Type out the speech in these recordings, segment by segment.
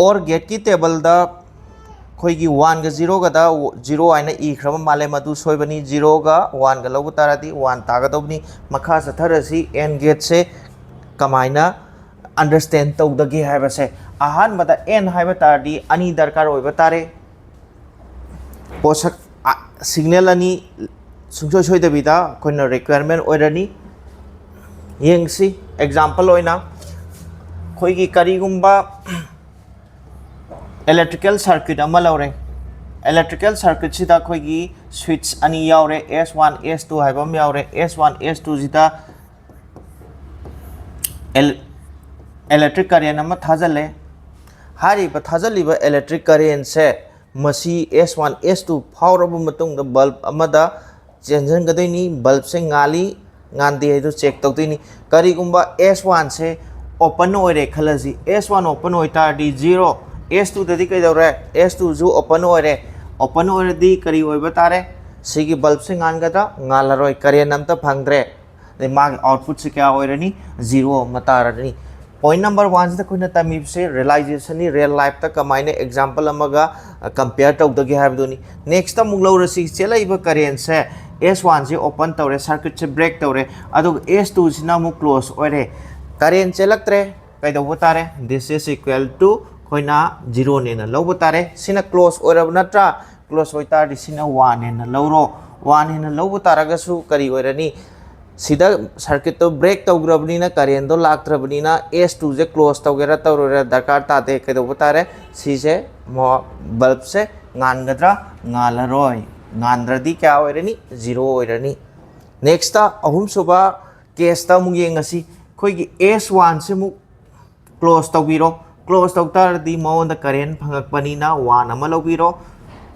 और गेट की टेबल दा खोई की 1 का 0 का दा 0 आइना ई खरम माले मधु सोइबनी 0 का 1 का लौब तारादी 1 तागदोबनी मखा सथरसी एन गेट से कमाइना अंडरस्टैंड तौदगे हाइबसे अहान बदा एन हाइबा तारदी अनि दरकार होइबा तारे पोषक सिग्नल अनि सुंसोय सोइदबिदा कोइना रिक्वायरमेंट ओइरनी येंगसी एग्जांपल ओइना खोई की करीगुंबा इलेक्ट्रिकल सर्किट अमा लौरे इलेक्ट्रिकल सर्किट सिदा खोई की स्विच अनि यावरे S1 S2 हाइबम यावरे S1 S2 सिदा इलेक्ट्रिक करेंट अमा थाजले हारिबा थाजलिबा इलेक्ट्रिक करेंट से मसी S1 S2 फावरब मतुंग द बल्ब अमदा चेंजन गदैनी बल्ब से गाली गांदे है तो चेक तौतीनी करीगुंबा S1 से ओपन ओरे खलसी S1 ओपन ओइतारदी 0 S2 ददी कई दौरे S2 जो ओपन ओरे करी ओइबा तारे सिगी बल्ब से गानगदा गालरोय करेंट अमता फंगद्रे दे माग आउटपुट से क्या ओइरनी 0 मतारनी पॉइंट नंबर 1 से कोइना तमीब से रियलाइजेशन नि रियल लाइफ ता कमाइने एग्जांपल अमगा कंपेयर तौदगे हाबदोनी नेक्स्ट ता मुगलौरसी चेलाइबा करेंट से S1 से ओपन तौरे सर्किट से ब्रेक तौरे अदुग S2 सिना मु क्लोज ओरे करेंट चेलक्त्रे कैदौबो तारे दिस इज इक्वल टू खोइना 0 नेना लौबो तारे सिना क्लोज ओरब नत्रा क्लोज ओइतारदि सिना 1 नेना लौरो 1 नेना लौबो तारगसु करी ओइरनी सिदा सर्किट तो ब्रेक तौग्रबनीना करेंट तो लाक्त्रबनीना S2 से क्लोज तौगेरा तौरोरा दरकार ताते कैदौबो तारे सिसे बल्ब से गानगद्रा गालरोय गांद्रदी क्या ओइरनी 0 ओइरनी नेक्स्ट ता अहुम सुबा केस ता मु येंगसी खोई की S1 से मु क्लोज तौबिरो क्लोज तौतारदी मौंद करेंट फंगकपनीना 1 अमा लौबिरो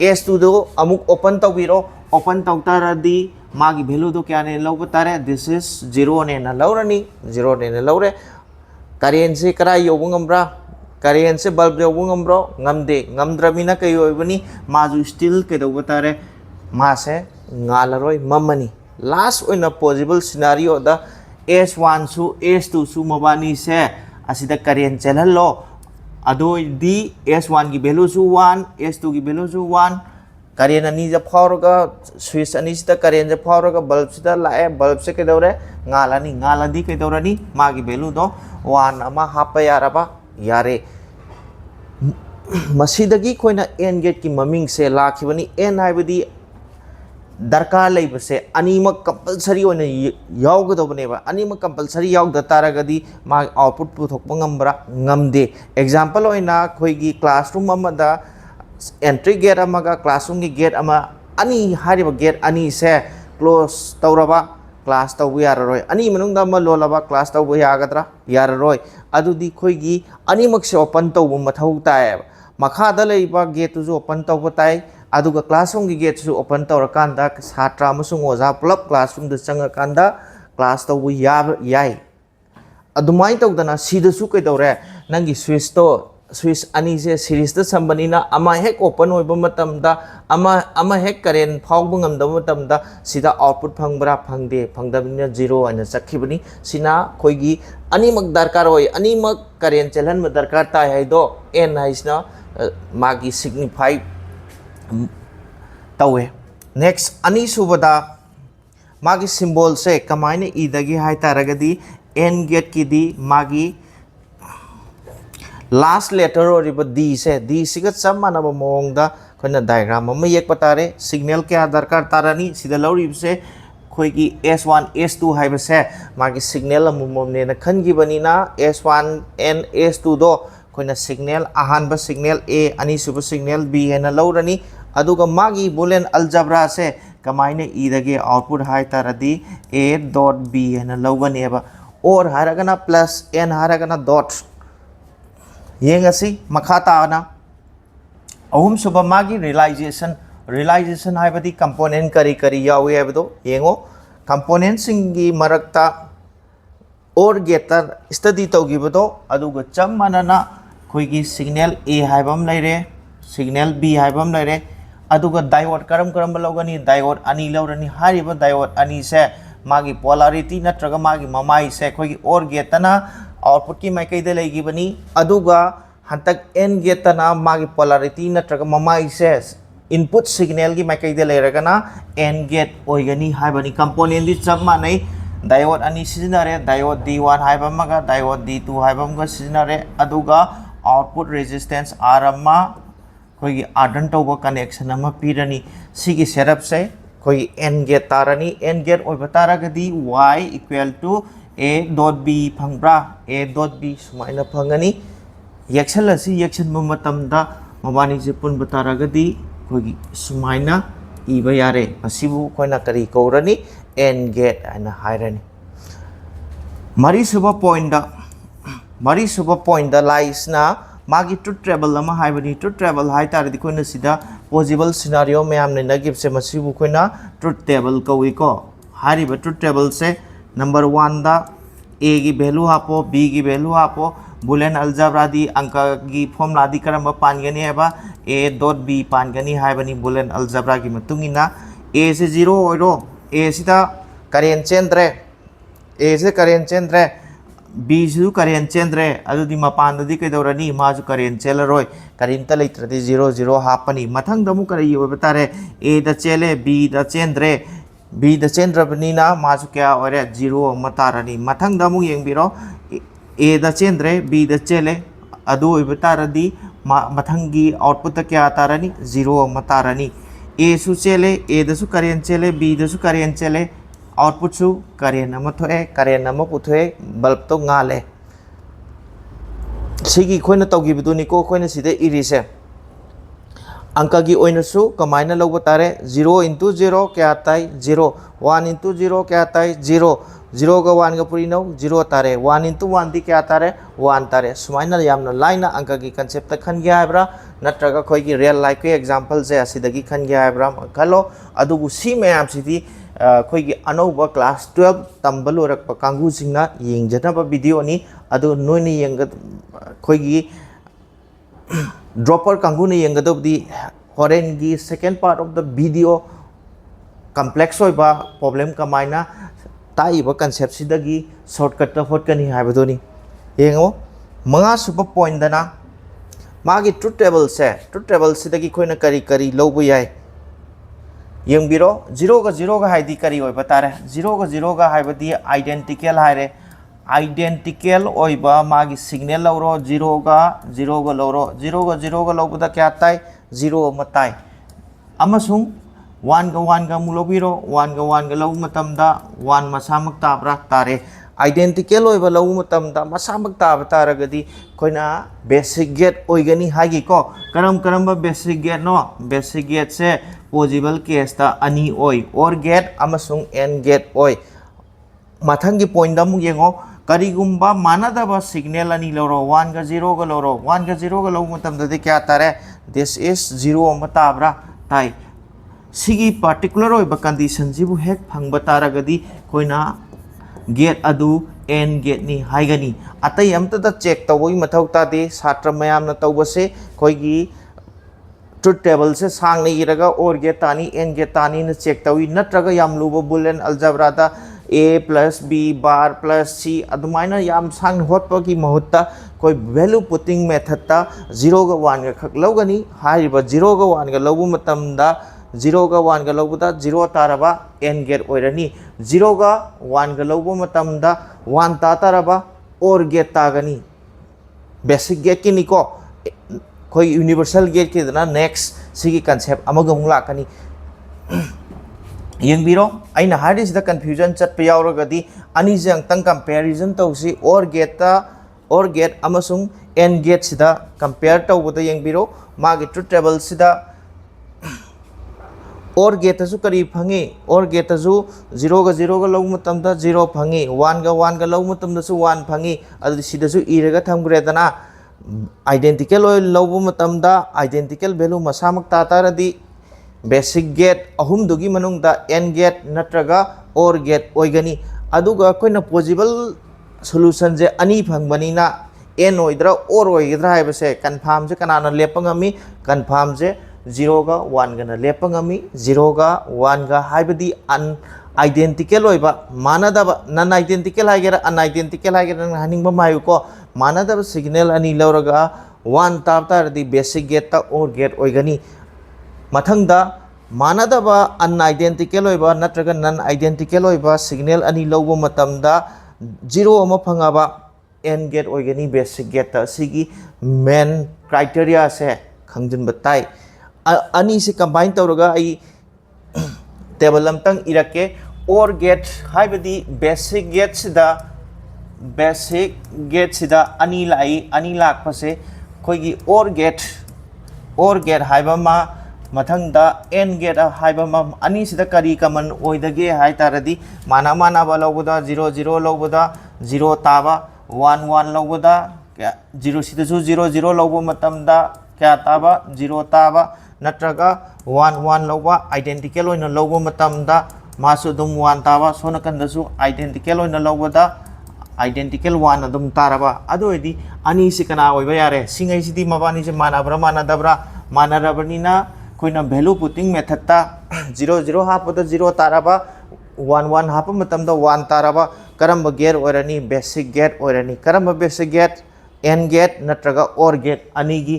S2 दो अमुक ओपन तौबिरो ओपन तौतारदी मागी वैल्यू दो क्या ने लौब तारे दिस इज 0 ने ना लौरनी 0 ने ना लौरे करेंट से करा योबु ngambra करेंट से बल्ब योबु ngambro ngamde ngamdrabina कई ओइबनी माजु स्टिल के दो तारे मा से गालरोय ममनी लास्ट ओइना पॉसिबल सिनेरियो दा S1 सु S2 सु मबानी से असिदा करेंट चलहलो अदोदी S1 की वैल्यू सु 1 S2 की वैल्यू सु 1 करेंट अनि जब फावरगा स्विच अनि सिदा करेंट जब फावरगा बल्ब सिदा लाए बल्ब से केदौरे गालानी गालादी केदौरानी मागी वैल्यू दो 1 अमा हापा यारबा यारे मसीदगी कोइना एन गेट की ममिंग से लाखिबनी एन हाइबदी दरकार लेबसे अनीमक कंपलसरी ओने यावगदोबनेबा अनीमक कंपलसरी यावद तारगदी मा आउटपुट पुथोकप ngambra ngamde एग्जांपल ओइना खोइगी क्लासरूम अमदा एंट्री गेट अमगा क्लासरूम की गेट अमा अनि हारिबा गेट अनि से क्लोज तौरबा क्लास तौबु याररोय अनि मनुंगदा अमा लोलबा क्लास तौबु यागद्रा याररोय अदुदी खोइगी अनीमक से ओपन तौबु मथौ ताय मखादा लेबा गेट तुजु ओपन तौबु ताय अदुगा क्लासरूम की गेट सु ओपन तौरकांदा छात्रा अमसुंग ओजा पुलप क्लासरूम द चंगकांदा क्लास तौबु याय अदुमाय तौदना सिदसु कैदौरे नंगी स्विच अनि से सीरीज द संबनीना अमा हेक ओपन होइबा मतमदा अमा हेक करेंट फावबु ngamdaba मतमदा सिदा आउटपुट फंगब्रा फंगदे फंगदबनिना 0 आइना चखिबनी सिना खोइगी अनीमक दरकार होय अनीमक करेंट चलन म दरकार ताय हाइदो एन हाइसना मागी सिग्निफाई तवे नेक्स्ट अनि सुबदा मागी सिंबल से कमाइने इदगी हाय तारगदी एन गेट की दी मागी लास्ट लेटर और डी से डी सिग सब मानब मोंगदा खोना डायग्राम अमा येक बतारे सिग्नल क्या दरकार तारानी सिदा लौरिब से खोइगी S1 S2 हाइब से मागी सिग्नल अमुमने न खनगिबनीना S1 एंड S2 दो खोना सिग्नल अहानबा सिग्नल A अनि सुब सिग्नल B है न लौरनी अदुगा मागी बुलियन अलजेब्रा से कमाइने इदगे आउटपुट हाय तारदी A डॉट B है न लौगनेबा और हारगना प्लस n हारगना डॉट येंगसी मखाताना अहुम सुबह मागी रियलाइजेशन हाइबदी कंपोनेंट करी यावे हाइबदो येंगो कंपोनेंट सिंगी मरक्ता और गेटर स्टडी तौगिबदो अदुगा चम मानना खोइगी सिग्नल A हाइबम लैरे सिग्नल B हाइबम लैरे अदुगा डायोड करम लौगनी डायोड अनि लौरनी हारिबा डायोड अनि से मागी पोलैरिटी नत्रगा मागी ममाई से खोइगी और गेतना आउटपुट की माइकैदे लेगिबनी अदुगा हंतक एन गेट तना मागी पोलरिटी नत्रगा ममाई से इनपुट सिग्नल की माइकैदे लेरगना एन गेट ओइगनी हाइबनी कंपोनेंट दी सब मानै डायोड अनि सिजनरे डायोड D1 हाइबा मगा डायोड D2 हाइबा मगा सिजनरे अदुगा आउटपुट रेजिस्टेंस R अमा कोई आर्डन तौबा कनेक्शन अमा पीरनी सिगी सेटअप से कोई एन गेट तारनी एन गेट ओइबा तारगदी y equal to a dot b फंगब्रा a डॉट b सुमाइना फंगनी यक्सल असी यक्सन ममतमदा मबानी से पुन बतारगदी कोई सुमाइना इबा यारे असिबु कोइना करी कौरनी एन गेट आना हायरनी मरी सुबह पॉइंट दा लाइसना मागी ट्रुथ टेबल अमा हाइबनी ट्रुथ टेबल हाइ तारदी कोइना सिदा पॉसिबल सिनेरियो मैम ने नगिब से मसिबु कोइना ट्रुथ टेबल कौई को हारिबा ट्रुथ टेबल से नंबर 1 दा a की वैल्यू हापो b की वैल्यू हापो बुलियन अलजेब्रा दी अंक की फॉर्मूला दी करम पानगनी है a डॉट b पानगनी हाइबनी बुलियन अलजेब्रा की मतुंगिना a से 0 ओइरो a सिदा करेंट चेंद्रे a से करेंट चेंद्रे b से करेंट चेंद्रे अदुदी मपानददी कैदौरनी माजु करेंट चेलरोय करेंट लेत्रदी 0 0 हापनी मथंग दमु करई ओय बतारे a द चेले b द चेंद्रे b द चेंद्रबनीना माजु क्या ओरे 0 मतारनी मथंग दमु येंबिरो a द चेंद्रे b द चेले अदु ओय बतारदी मथंगी आउटपुट क्या तारनी 0 मतारनी a सु चेले a दसु करेंट चेले b दसु करेंट चेले आउटपुट सु करेंट नम थोए करेंट नम पुथोए बल्ब तो गाले सिगी खोइना तौगिबदुनी को खोइना सिदे इरिसे अंक की ओइनसु कमाइना लौब तारे 0 into 0 क्या ताई 0 1 into 0 क्या ताई 0 0 का 1 का पुरी नौ 0 तारे 1 into 1 दी क्या तारे 1 तारे सुमाइना यामना लाइना अंक की कंसेप्ट खन गया है ब्रा नत्रगा कोई की रियल लाइफ के एग्जांपल से असिदगी खन गया है ब्रा खलो अदुगु सी मैम सिदी कोई की अनौब क्लास 12 तंबल ओरक कांगू सिंगना येंगजनब वीडियो नि अदु नोइनि येंग कोई की ड्रॉपर कांगू ने येंगदबदी होरेन की second part of the video complex होइबा प्रॉब्लम कमाइना ताइबा कंसेप्ट सिदगी शॉर्टकट होटकनी हाइबदोनी येंगो मंगा सुपर पॉइंट दना मागी ट्रुथ टेबल सिदगी कोइना करी करी लौबो याय येंबिरो 0 का हाइदी करी होइबा तारे 0 का हाइबदी आइडेंटिकल हाइरे आइडेंटिकल ओइबा मागी सिग्नल लौरो 0 का लौरो 0 का लौबदा क्या ताई 0 मताई अमसुंग 1 का मुलोबिरो 1 का लौ मतमदा 1 मसामक ताब्रा तारे आइडेंटिकल ओइबा लौ मतमदा मसामक ताब तारगदी कोइना बेसिक गेट ओइगनी हागी को करम बेसिक गेट नो बेसिक गेट से पॉसिबल केस ता अनि ओइ और गेट अमसुंग एन गेट ओइ मथंगी पॉइंट अमु येंगो करीगुम्बा मानदबा सिग्नल अनि लौरो 1 का 0 का लौरो 1 का 0 का लौ मतमददी क्या तारे दिस इज 0 मताब्रा ताई सिगी पर्टिकुलर ओइबा कंडीशन जिबु हेक फंगबा तारगदी कोइना गेट अदु एन गेट नि हाइगनी अतै अमतदा चेक तवई मथौ तादे छात्र मयामना तौबसे कोइगी ट्रुथ टेबल से सांगने इरगा और गेट तानी एन गेट तानी न चेक तवी नत्रगा याम लुबो बुलियन अलजेब्रा दा a plus b bar plus c अदुमाइना याम सांग होटप की महुत्ता कोई वैल्यू पुटिंग मेथड ता 0 का 1 का खक लौगनी हारिबा 0 का 1 का लौबु मतमदा 0 का 1 का लौबुदा 0 तारबा एन गेट ओइरनी 0 का 1 का लौबु मतमदा 1 तारबा और गेट तागनी बेसिक गेट की निको कोई यूनिवर्सल गेट की दना next सिगी concept अमगम लाकनी येंबिरो अइना हारिसदा confusion Chatap यावरगदी अनिजे अंतंग comparison तौसी और गेट अमसुंग एन गेट सिदा कंपेयर तौबदा येंबिरो मागी ट्रुथ टेबल सिदा और गेट तसु करी फंगी और गेट तसु 0 का लौ मतमदा 0 फंगी 1 का लौ मतमदसु 1 फंगी अदु सिदसु इरगा थमग्रेदना आइडेंटिकल लौबु मतमदा आइडेंटिकल वैल्यू मसामक तातारदी बेसिक गेट अहुमदुगी मनुंगदा एन गेट नत्रगा और गेट ओइगनी अदुगा कोइना पॉसिबल सॉल्यूशन जे अनि फंगबनीना एन ओइद्रा और ओइगद्रा हाइबसे कंफर्म जे कनाना लेपंगमी कंफर्म जे 0 का 1 गना लेपंगमी 0 का 1 का हाइबदी अन आइडेंटिकल ओइबा मानदबा नन आइडेंटिकल हाइगेरा अन आइडेंटिकल हाइगेरा हनिंगबा मायुको मानदबा सिग्नल अनि लौरगा 1 ताब तारदी बेसिक गेट ता और गेट ओइगनी मथंगदा मानदबा अनआइडेंटिकल होइबा नत्रगा नन आइडेंटिकल होइबा सिग्नल अनि लौबो मतमदा 0 अमा फंगाबा एन गेट ओइगनी बेसिक गेट ता सिगी मेन क्राइटेरिया से खंगजन बताई अनि से कंबाइन तौरगा आई टेबल अमतंग इरके और गेट हाइबदी बेसिक गेट सिदा अनि लाकपसे खोगी और गेट हाइबा मा मथंगदा एन गेट हाइबा मा अनि सिदा करी कमन ओइदगे हाइ तारदी माना बा लौबदा 0 0 लौबदा 0 ताबा 1 1 लौबदा 0 सिदसु 0 0 लौबो मतमदा क्या ताबा 0 ताबा नत्रगा 1 1 लौबा आइडेंटिकल ओइना लौबो मतमदा मासु दुम 1 ताबा सोनकंदसु आइडेंटिकल ओइना लौबदा आइडेंटिकल 1 अदुम तारबा अदोइदी अनि से कना ओइबा यारे सिंगै सिदी मबानी से मानाब्रा मानादब्रा मानारबनिना कोइना वैल्यू पुटिंग मेथड ता 0 0 हापदा 0 तारबा 1 1 हाप मतमदा 1 तारबा करम गेट ओरनी बेसिक गेट ओरनी करम बेसिक गेट एन गेट नत्रगा और गेट अनि की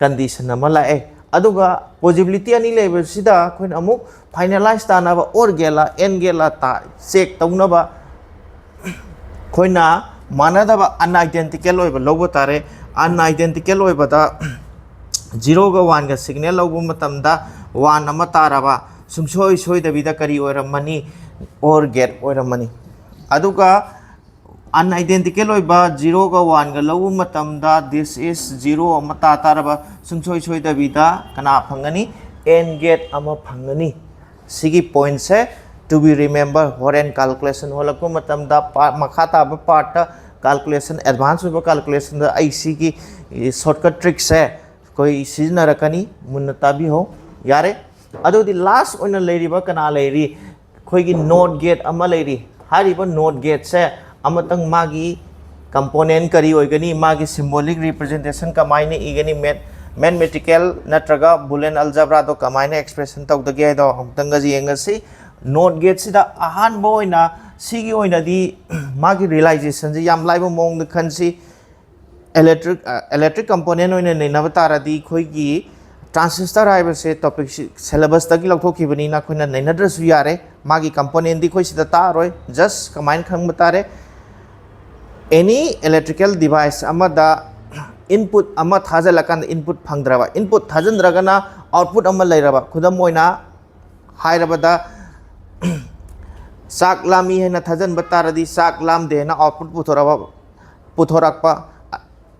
कंडीशन अमा लाए अदुगा पॉसिबिलिटी अनि लेबसिदा कोइन अमुक फाइनलाइज तानाबा और गेला एन गेला ता चेक तौनबा खोइना मानदबा अनआइडेंटिकल ओइबा लौबो तारे अनआइडेंटिकल ओइबदा 0 गा 1 गा सिग्नल लौबो मतमदा 1 अमा ताराबा सुंसोय सोयदबिदा करी ओरमनी और गेट ओरमनी अदुगा अनआइडेंटिकल ओइबा 0 गा 1 गा लौबो मतमदा दिस इज 0 अमा ताराबा सुंसोय सोयदबिदा कना फंगनी एन गेट अमा फंगनी सिगी पॉइंट से टू बी रिमेंबर होरेन कैलकुलेशन होलको मतमदा मखा ताबा पार्ट कैलकुलेशन एडवांस होबा कैलकुलेशन दा आईसी की शॉर्टकट ट्रिक्स है कोई सिजनरकनी मुन्न ताबी हो यारे अदोदि लास्ट ओइना लेरिबा कना लेरी खोइगी नोट गेट अमा लेरी हारिबा नोट गेट से अमतंग मागी कंपोनेंट करी ओइगनी मागी सिंबॉलिक रिप्रेजेंटेशन कमाइने इगनी मैथमेटिकल नत्रगा बुलियन अलजेब्रा दो कमाइने एक्सप्रेशन तौदगे दो हमतंग जी यंगसी नोट गेट सिदा अहान बोइना सिगी ओइना दी मागी रियलाइजेशन जी याम लाइबो मोंग द खनसी इलेक्ट्रिक कंपोनेंट ओइना नैनब तारादी खोइगी ट्रांजिस्टर हाइबे से टॉपिक सिलेबस तकी लौथोखिबनी ना खोइना नैनद्रसु यारे मागी कंपोनेंट दी खोइ सिदा तारोय जस्ट कमाइन खंग बतारे एनी इलेक्ट्रिकल डिवाइस अमदा इनपुट अमा थाजलकन इनपुट फंगद्रबा इनपुट थाजनद्रगना आउटपुट अमा लेरबा खुदम ओइना हाइरबदा साक लामी है थाजन बतारदी साक लाम देना आउटपुट पुथोरकपा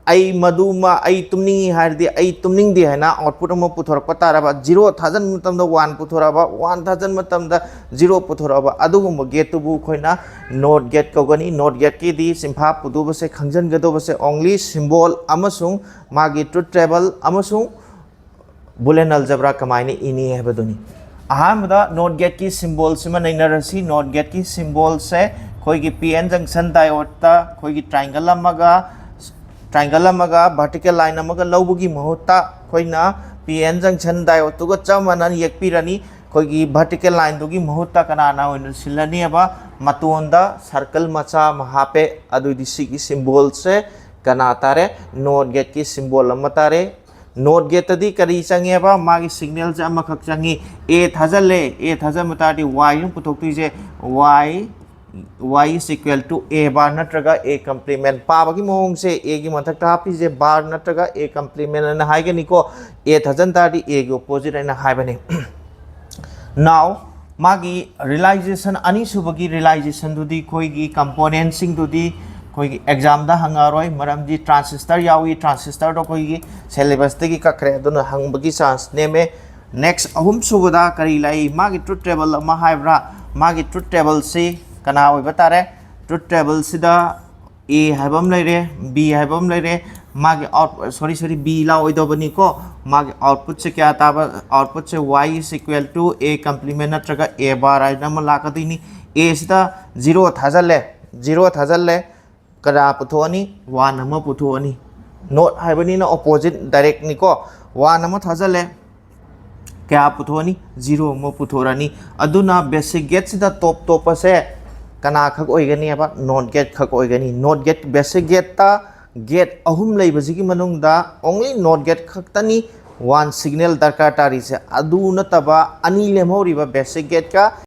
आई मधुमा आई तुमनिंगी हारदी आई तुमनिंग दे है ना आउटपुट अमा पुथोरकपा तारबा 0 थाजन मतमदा 1 पुथोरबा 1 थाजन मतमदा 0 पुथोरबा अदुगुम गेट तुबु खोइना नोट गेट कोगनी नोट गेट की दी सिंफा पुदुबसे खंजन गदोबसे ओनली सिंबल अमसुंग मागी ट्रुथ टेबल अमसुंग बुलियन अलजेब्रा कमाइने इनी है बदुनी अहमदा नोट गेट की सिंबल सिमा नैनरसी नोट गेट की सिंबल से खोइगी पीएन जंक्शन डायोड खोइगी ट्रायंगल अमगा वर्टिकल लाइन अमगा लौबगी महत्ता खोइना पीएन जंक्शन डायोड तुगा चमनन यकपिरनी खोइगी वर्टिकल लाइन दुगी महत्ता कनाना ओइन सिलनी अबा मतोंदा सर्कल मचा महापे अदुदि सिगी सिंबल से कना तारे नोट गेट की सिंबल अम तारे नोट गेट दी करी चंगेबा मागी सिग्नल से अमखक चंगी ए थाजले ए थाजम ताटी y नु पुथोक्तिजे y is equal to a bar नत्रगा a complement पाबगी मोंग से a की मथक तापीजे bar नत्रगा a complement न हाइगनी को a थाजन ताटी a की opposite न हाइबने now मागी realization अनि सुबगी realization दुदी कोईगी component सिंग दुदी कोई एग्जाम दा हंगारोय मरम जी ट्रांजिस्टर यावी ट्रांजिस्टर दो कोई सिलेबस तगी कखरे दोन हंगबगी चांस नेमे नेक्स्ट अहुम सुबदा करी लाई मागी ट्रुथ टेबल अमा हाइब्रा मागी ट्रुथ टेबल से कना ओइ बतारे ट्रुथ टेबल सिदा ए हाइबम लेरे बी हाइबम लेरे मागी आउट सॉरी बी ला ओइदबनी को मागी आउटपुट से क्या ताबा आउटपुट से y is equal to a complement नत्रगा a बार आई नम लाकदिनी a सिदा 0 थाजले करा पुथोनी 1 अमा पुथोनी नोट हाइबनी ना ऑपोजिट डायरेक्ट निको 1 अमा थाजले क्या पुथोनी 0 अमा पुथोरानी अदुना बेसिक गेट सिदा टॉप से कना खक ओइगनी अबा नोट गेट खक ओइगनी नोट गेट बेसिक गेट ता गेट अहुम लेबजिगी मनुंगदा ओनली नॉट गेट खक्तनी वन सिग्नल दरकार तारी से अदु नतबा अनी लेमहौरिबा बेसिक गेट का